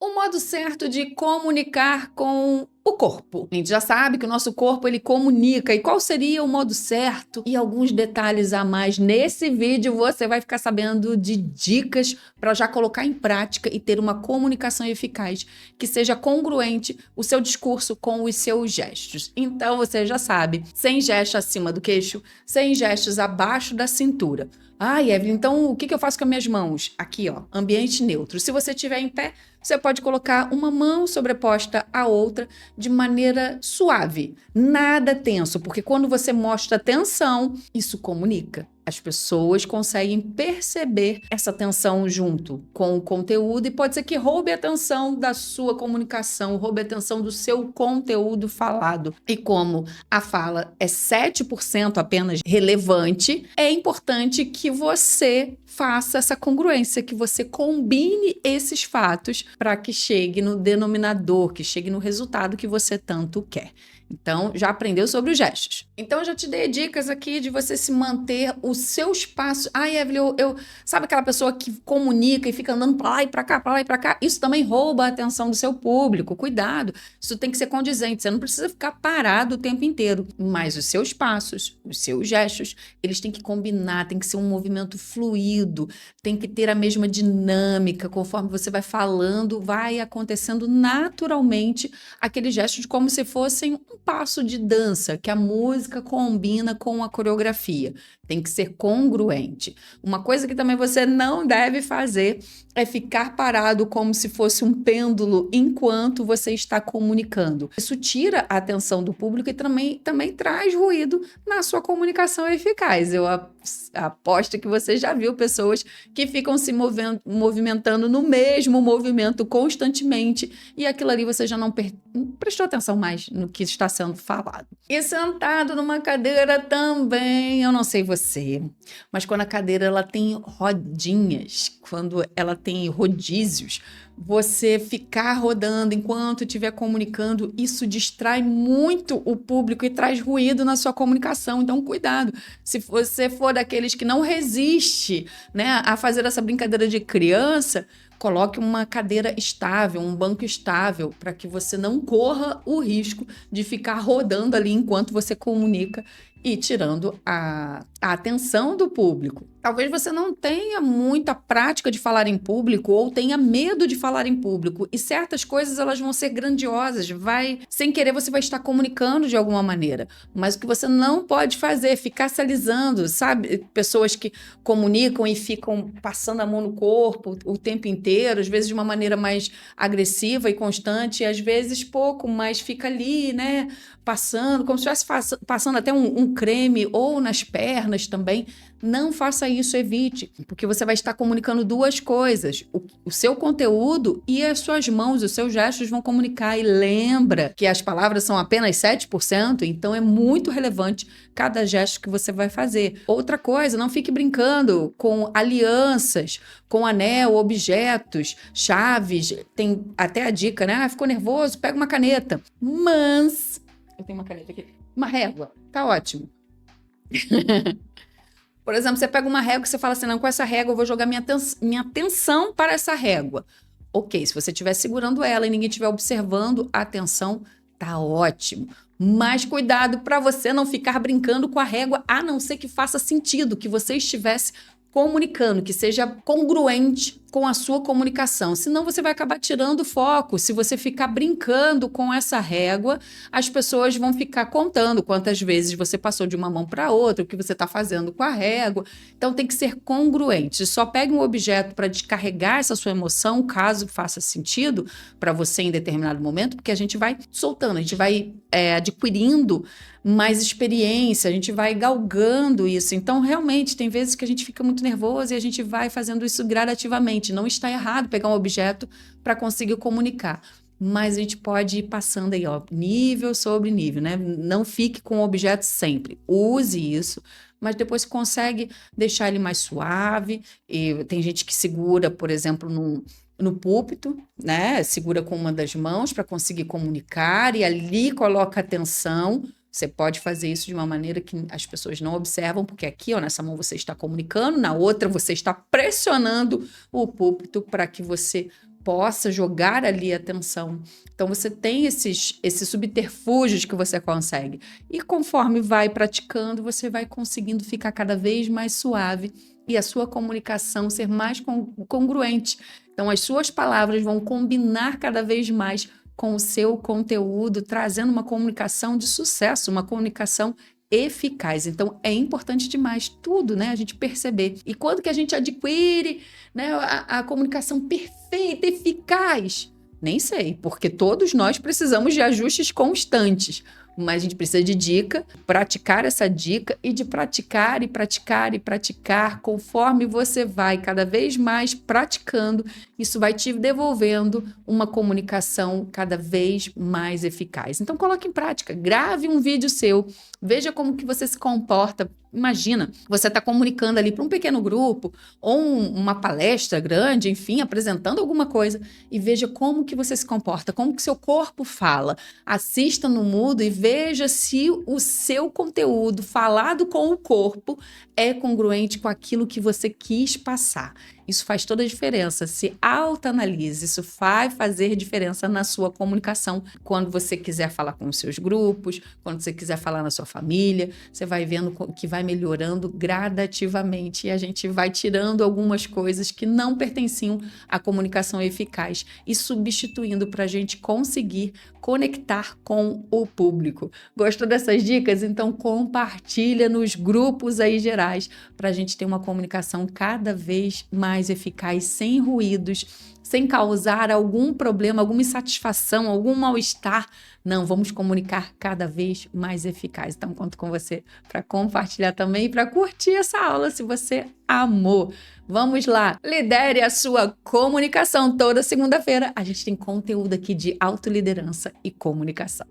O modo certo de comunicar com o corpo. A gente já sabe que o nosso corpo ele comunica. E qual seria o modo certo? E alguns detalhes a mais. Nesse vídeo você vai ficar sabendo de dicas para já colocar em prática e ter uma comunicação eficaz que seja congruente o seu discurso com os seus gestos. Então você já sabe, sem gesto acima do queixo, sem gestos abaixo da cintura. Ai, Evelyn, então o que eu faço com as minhas mãos? Aqui, ó, ambiente neutro. Se você estiver em pé, você pode colocar uma mão sobreposta à outra de maneira suave, nada tenso, porque quando você mostra tensão, isso comunica. As pessoas conseguem perceber essa tensão junto com o conteúdo e pode ser que roube a atenção da sua comunicação, roube a atenção do seu conteúdo falado. E como a fala é 7% apenas relevante, é importante que você faça essa congruência, que você combine esses fatos para que chegue no denominador, que chegue no resultado que você tanto quer. Então, já aprendeu sobre os gestos. Então, eu já te dei dicas aqui de você se manter os seus passos. Ai, Evelyn, sabe aquela pessoa que comunica e fica andando para lá e para cá, para lá e para cá? Isso também rouba a atenção do seu público. Cuidado, isso tem que ser condizente. Você não precisa ficar parado o tempo inteiro. Mas os seus passos, os seus gestos, eles têm que combinar, tem que ser um movimento fluido, tem que ter a mesma dinâmica. Conforme você vai falando, vai acontecendo naturalmente aqueles gestos como se fossem um passo de dança, que a música combina com a coreografia. Tem que ser congruente. Uma coisa que também você não deve fazer é ficar parado como se fosse um pêndulo enquanto você está comunicando. Isso tira a atenção do público e também traz ruído na sua comunicação eficaz. Eu aposto que você já viu pessoas que ficam se movimentando no mesmo movimento constantemente e aquilo ali você já não prestou atenção mais no que está sendo falado. E sentado numa cadeira também, eu não sei você, mas quando a cadeira ela tem rodinhas, quando ela tem rodízios, você ficar rodando enquanto estiver comunicando, isso distrai muito o público e traz ruído na sua comunicação. Então, cuidado. Se você for daqueles que não resiste, né, a fazer essa brincadeira de criança, coloque uma cadeira estável, um banco estável, para que você não corra o risco de ficar rodando ali enquanto você comunica e tirando a atenção do público. Talvez você não tenha muita prática de falar em público ou tenha medo de falar em público e certas coisas elas vão ser grandiosas, sem querer você vai estar comunicando de alguma maneira, mas o que você não pode fazer é ficar se alisando, sabe? Pessoas que comunicam e ficam passando a mão no corpo o tempo inteiro, às vezes de uma maneira mais agressiva e constante, e às vezes pouco, mas fica ali, né? Passando, como se estivesse passando até um creme ou nas pernas também. Não faça isso, evite, porque você vai estar comunicando duas coisas. O seu conteúdo e as suas mãos, os seus gestos vão comunicar. E lembra que as palavras são apenas 7%, então é muito relevante cada gesto que você vai fazer. Outra coisa, não fique brincando com alianças, com anel, objetos, chaves. Tem até a dica, né? Ficou nervoso? Pega uma caneta. Mas eu tenho uma caneta aqui. Uma régua. Tá ótimo. Por exemplo, você pega uma régua e você fala assim, não, com essa régua eu vou jogar minha atenção para essa régua. Ok, se você estiver segurando ela e ninguém estiver observando a atenção, tá ótimo. Mas cuidado para você não ficar brincando com a régua, a não ser que faça sentido, que você estivesse comunicando, que seja congruente com a sua comunicação. Senão você vai acabar tirando o foco. Se você ficar brincando com essa régua, as pessoas vão ficar contando quantas vezes você passou de uma mão para outra, o que você está fazendo com a régua. Então tem que ser congruente. Só pegue um objeto para descarregar essa sua emoção, caso faça sentido para você em determinado momento, porque a gente vai soltando, a gente vai adquirindo mais experiência, a gente vai galgando isso. Então, realmente, tem vezes que a gente fica muito nervoso e a gente vai fazendo isso gradativamente. Não está errado pegar um objeto para conseguir comunicar. Mas a gente pode ir passando aí, ó, nível sobre nível, né? Não fique com o objeto sempre. Use isso, mas depois consegue deixar ele mais suave. E tem gente que segura, por exemplo, no púlpito, né? Segura com uma das mãos para conseguir comunicar e ali coloca atenção. Você pode fazer isso de uma maneira que as pessoas não observam, porque aqui, ó, nessa mão você está comunicando, na outra você está pressionando o púlpito para que você possa jogar ali atenção. Então, você tem esses subterfúgios que você consegue. E conforme vai praticando, você vai conseguindo ficar cada vez mais suave e a sua comunicação ser mais congruente. Então, as suas palavras vão combinar cada vez mais com o seu conteúdo, trazendo uma comunicação de sucesso, uma comunicação eficaz. Então, é importante demais tudo, né? A gente perceber. E quando que a gente adquire, né, a comunicação perfeita, eficaz? Nem sei, porque todos nós precisamos de ajustes constantes. Mas a gente precisa de dica, praticar essa dica e de praticar e praticar e praticar. Conforme você vai cada vez mais praticando, isso vai te devolvendo uma comunicação cada vez mais eficaz. Então, coloque em prática, grave um vídeo seu, veja como que você se comporta. Imagina, você está comunicando ali para um pequeno grupo ou uma palestra grande, enfim, apresentando alguma coisa e veja como que você se comporta, como que seu corpo fala. Assista no mudo e veja se o seu conteúdo falado com o corpo é congruente com aquilo que você quis passar. Isso faz toda a diferença. Se autoanalise, isso vai fazer diferença na sua comunicação. Quando você quiser falar com os seus grupos, quando você quiser falar na sua família, você vai vendo que vai melhorando gradativamente e a gente vai tirando algumas coisas que não pertenciam à comunicação eficaz e substituindo para a gente conseguir conectar com o público. Gostou dessas dicas? Então compartilha nos grupos aí gerais para a gente ter uma comunicação cada vez mais eficaz, sem ruídos, sem causar algum problema, alguma insatisfação, algum mal-estar. Não, vamos comunicar cada vez mais eficaz. Então, conto com você para compartilhar também e para curtir essa aula se você amou. Vamos lá, lidere a sua comunicação. Toda segunda-feira a gente tem conteúdo aqui de autoliderança e comunicação.